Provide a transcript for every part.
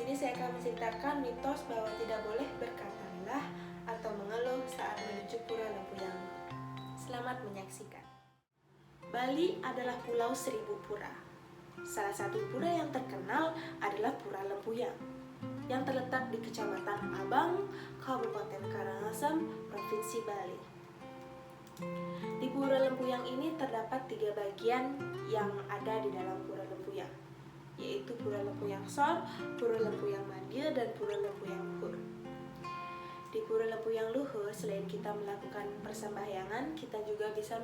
sini saya akan menceritakan mitos bahwa tidak boleh berkata lelah atau mengeluh saat menuju Pura Lempuyang. Selamat menyaksikan. Bali adalah pulau seribu pura. Salah satu pura yang terkenal adalah Pura Lempuyang yang terletak di Kecamatan Abang, Kabupaten Karangasem, Provinsi Bali. Di Pura Lempuyang ini terdapat 3 bagian yang ada di dalam Pura Lempuyang, yaitu Pura Lempuyang Sol, Pura Lempuyang Madya, dan Pura Lempuyang Luhur. Di Pura Lempuyang Luhur, selain kita melakukan persembahyangan, kita juga bisa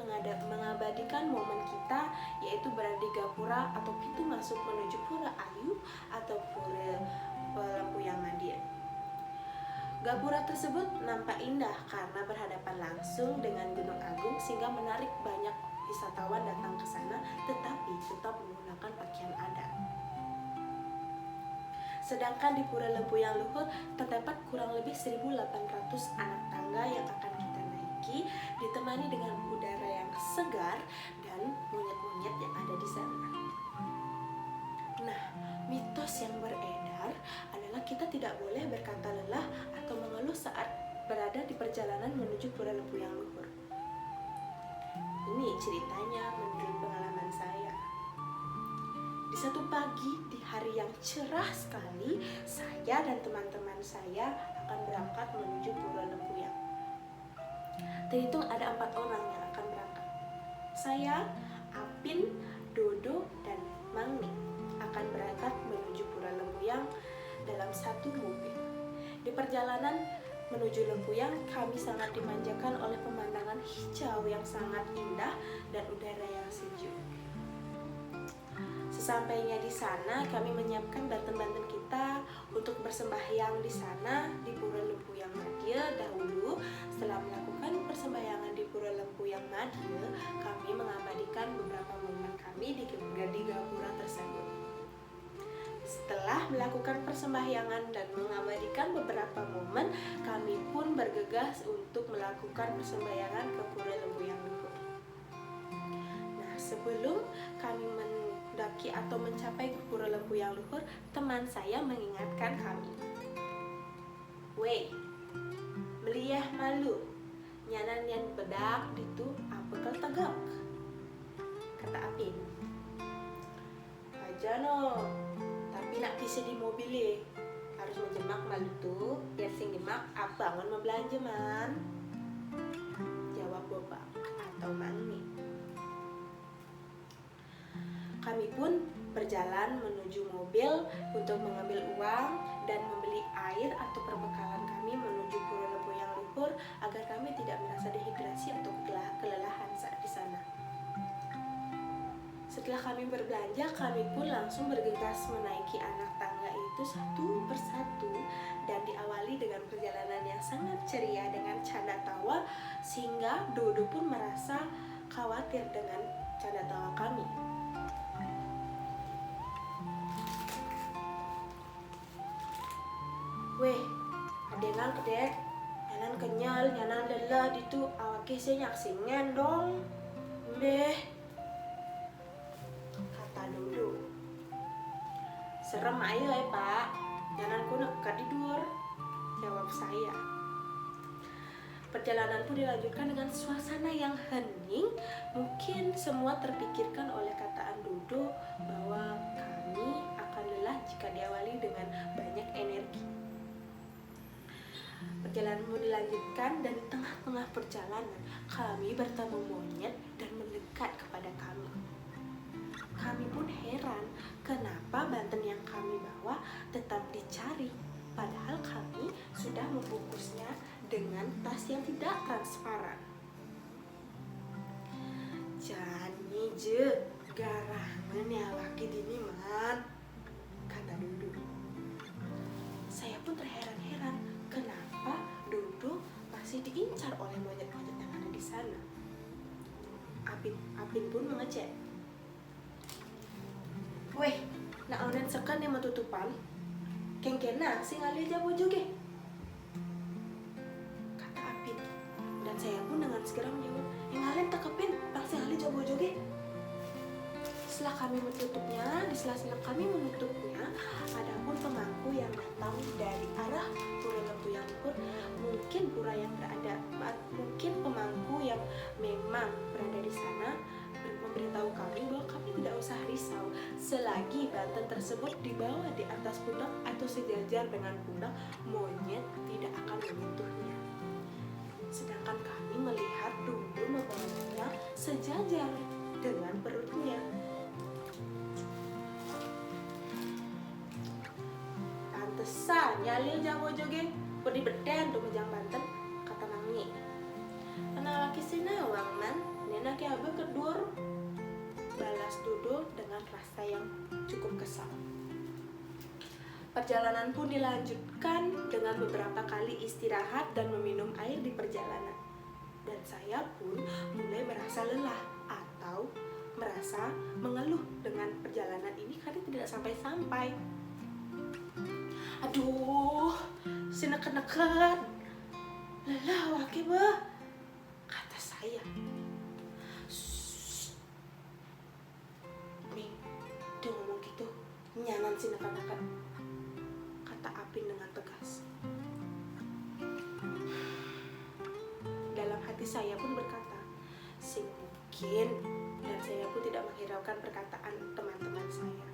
mengabadikan momen kita, yaitu berada di gapura atau pintu masuk menuju Pura Ayu atau Pura Lempuyang Madya. Gapura tersebut nampak indah karena berhadapan langsung dengan Gunung Agung sehingga menarik banyak wisatawan datang ke sana, tetapi tetap menggunakan pakaian adat. Sedangkan di Pura Lempuyang Luhur terdapat kurang lebih 1.800 anak tangga yang akan kita naiki, ditemani dengan udara yang segar dan monyet-monyet yang ada di sana. Nah, mitos yang beredar adalah kita tidak boleh berkata lelah atau mengeluh saat berada di perjalanan menuju Pura Lempuyang Luhur. Ini ceritanya menurut pengalaman saya. Di satu pagi di hari yang cerah sekali, saya dan teman-teman saya akan berangkat menuju Pura Lempuyang. Terhitung ada 4 orang yang akan berangkat. Saya, Apin, Dodo, dan Mangni akan berangkat menuju Pura Lempuyang dalam satu mobil. Di perjalanan menuju Lempuyang, kami sangat dimanjakan oleh pemandangan hijau yang sangat indah dan udara yang sejuk. Sesampainya di sana, kami menyiapkan banten-banten kita untuk bersembahyang di sana di Pura Lempuyang Madya dahulu. Setelah melakukan persembahyangan di Pura Lempuyang Madya, kami mengabadikan beberapa momen kami di gapura tersebut. Setelah melakukan persembahyangan dan mengabadikan beberapa momen, kami pun bergegas untuk melakukan persembahyangan ke Pura Lempuyang Luhur. Nah, sebelum kami mendaki atau mencapai ke Pura Lempuyang Luhur, teman saya mengingatkan kami. Weh, meliah malu, nyanan yang bedak ditu apa kal tegak, kata Apin. Aja no, tapi nak bisa di mobil harus menjemak malu tuh, biar sing jemak abangan mau belanja man, jawab Bobak atau Mangni. Kami pun berjalan menuju mobil untuk mengambil uang dan membeli air atau perbekalan kami menuju Pura Lempuyang Luhur agar kami tidak merasa dehidrasi atau kelelahan saat di sana. Setelah kami berbelanja, kami pun langsung bergegas menaiki anak tangga itu satu persatu dan diawali dengan perjalanan yang sangat ceria dengan canda tawa sehingga Dodo pun merasa khawatir dengan canda tawa kami. Weh, adengan kedek, nyanan kenyal, nyanan lelah ditu awake saya nyaksingen dong. Deh, kata Dodo. Serem aja pak, nyanan ku nak tidur, jawab saya. Perjalanan pun dilanjutkan dengan suasana yang hening. Mungkin semua terpikirkan oleh kataan Dodo bahwa kami akan lelah jika diawali dengan banyak energi. Perjalanan pun dilanjutkan dan di tengah-tengah perjalanan kami bertemu monyet dan mendekat kepada kami. Kami pun heran kenapa banten yang kami bawa tetap dicari, padahal kami sudah membungkusnya dengan tas yang tidak transparan. Jani je garangan ya laki dini man, kata Dodo. Saya pun terheran-heran kenapa Dodo masih diincar oleh monyet-monyet yang ada di sana. Apin pun mengecek. Weh, nak onen sekan yang menutupan, kengkena sing ali jabo joge, kata Apin. Dan saya pun dengan segera menjawab, yang alin takepin, pang sing ali jabo joge. Setelah sela-sela kami menutupnya, ada pun pemangku yang datang dari arah Pura Lempuyang Luhur, mungkin pemangku yang memang berada di sana memberitahu kami bahwa kami tidak usah risau selagi Banten tersebut dibawa di atas pundak atau sejajar dengan pundak, monyet tidak akan menyentuhnya. Sedangkan kami melihat Dudu membawanya sejajar dengan perutnya. Pantesan nyalil jago joge pedi beden tuh mejang Banten, kata Mangi. Kenapa kisinawang man nena ki abe kedur, balas Dudu dengan rasa yang cukup kesal. Perjalanan pun dilanjutkan dengan beberapa kali istirahat dan meminum air di perjalanan. Dan saya pun mulai merasa lelah atau merasa mengeluh dengan perjalanan ini karena tidak sampai-sampai. Aduh, sineket-neket, lelah wake beh, kata saya. Ming, dia ngomong gitu, nyanan sineket-neket, kata Apin dengan tegas. Dalam hati saya pun berkata, sing mungkin, dan saya pun tidak menghiraukan perkataan teman-teman saya.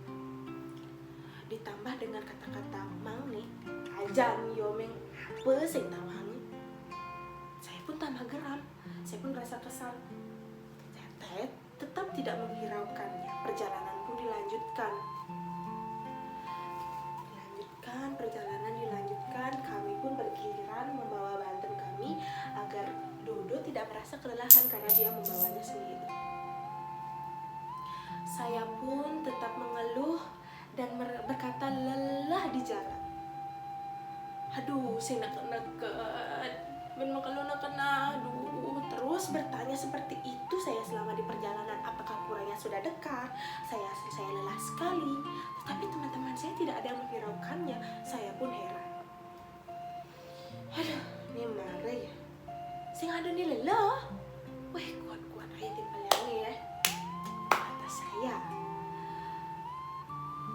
Ditambah dengan kata-kata Mang nih, ajan yomeng apa sing tawangi. Saya pun tambah geram, saya pun merasa kesal. Saya tetap tidak menghiraukannya. Perjalanan pun dilanjutkan. Perjalanan dilanjutkan, kami pun bergiliran membawa Banten kami agar Dodo tidak merasa kelelahan karena dia membawanya sendiri. Saya pun tetap mengeluh dan berkata lelah di jalan. Aduh, saya neket-neket, ben makaluna kena, aduh. Terus bertanya seperti itu saya selama di perjalanan, apakah puranya sudah dekat? Saya lelah sekali, tetapi teman-teman saya tidak ada yang menghiraukannya. Saya pun heran. Aduh, ini marah ya. Sing ada nih lelah. Wih, kuat-kuat aja timpalnya ya, kata saya.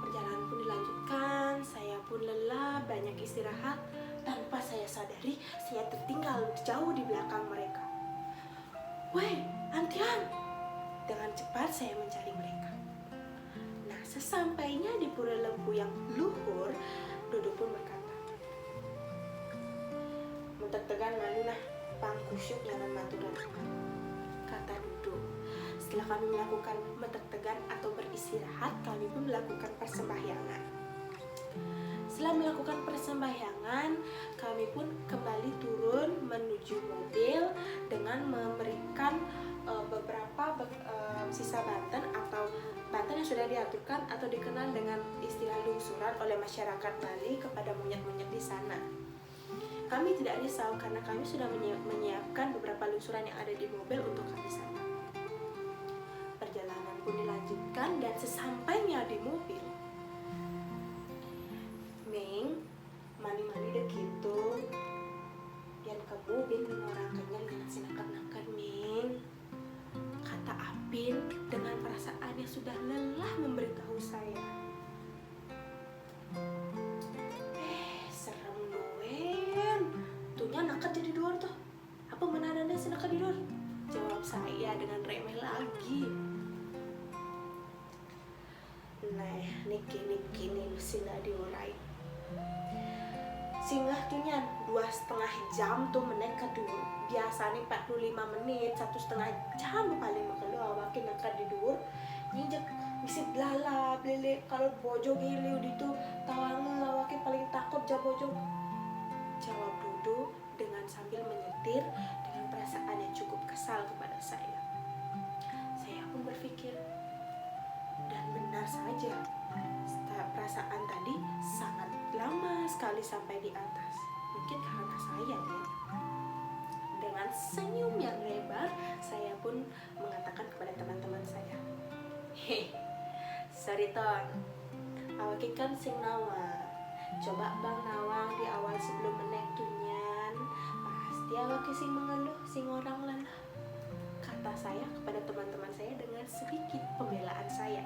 Perjalanan pun dilanjutkan, saya pun lelah, banyak istirahat. Tanpa saya sadari, saya tertinggal jauh di belakang mereka. Woi, Antian! Dengan cepat saya mencari mereka. Nah, sesampainya di Pura Lempuyang Luhur, Dodo pun berkata, "Mentek-tegan malu nah, pangkusyuk nyanan maturan," kata Dodo. Setelah kami melakukan mentek-tegan atau beristirahat, kami pun melakukan persembahyangan. Setelah melakukan persembahyangan, kami pun kembali turun menuju mobil dengan memberikan beberapa sisa Banten atau Banten yang sudah diaturkan atau dikenal dengan istilah lungsuran oleh masyarakat Bali kepada monyet-monyet di sana. Kami tidak risau karena kami sudah menyiapkan beberapa lungsuran yang ada di mobil untuk kami sana. Perjalanan pun dilanjutkan dan sesampainya di mobil, Ming, mani-mani deh gitu. Yang ke mobil orang kenyal dengan sinakan-nakan, Ming, kata Apin dengan perasaan yang sudah lelah memberitahu saya. Serem doen. Tuhnya nakat jadi dua tuh. Apa menadanya sinakan di luar? Jawab saya dengan remeh lagi. Nah, niki nih sina diurai. Singgah tuhnya 2,5 jam tuh menek kedur. Biasanya 45 menit, 1,5 jam paling makalo awakin nakat di dur. Nyinjek ngisi lala, belele kalau bojo gili itu tawange awakin paling takut jabojog. Jawab Dudu dengan sambil menyetir dengan perasaan yang cukup kesal kepada saya. Saya pun berpikir, dan benar saja, perasaan tadi sangat lama sekali sampai di atas. Mungkin karena saya ya. Dengan senyum yang lebar, saya pun mengatakan kepada teman-teman saya, sorry ton, awaki kan sing nawa. Coba bang nawang di awal sebelum menek tunyan, pasti awaki sing mengeluh, sing orang lelah, kata saya kepada teman-teman saya dengan sedikit pembelaan saya.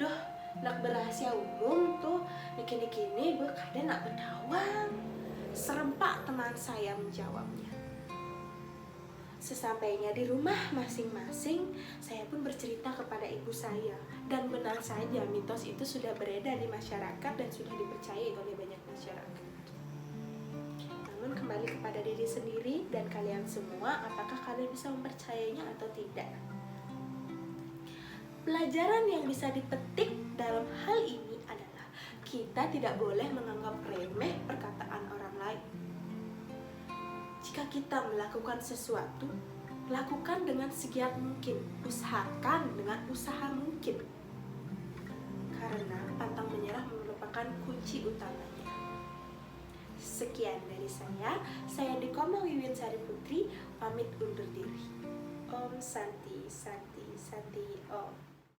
Duh, nak berahasia umum tuh kini gue kadang nak berdawang. Serempak teman saya menjawabnya. Sesampainya di rumah masing-masing, saya pun bercerita kepada ibu saya. Dan benar saja, mitos itu sudah beredar di masyarakat dan sudah dipercayai oleh banyak masyarakat. Namun kembali kepada diri sendiri dan kalian semua, apakah kalian bisa mempercayainya atau tidak? Pelajaran yang bisa dipetik dalam hal ini adalah kita tidak boleh menganggap remeh perkataan orang lain. Jika kita melakukan sesuatu, lakukan dengan segiat mungkin, usahakan dengan usaha mungkin. Karena pantang menyerah merupakan kunci utamanya. Sekian dari saya Dikoma Wiwin Sari Putri, pamit undur diri. Om Santi, Santi, Santi, Om.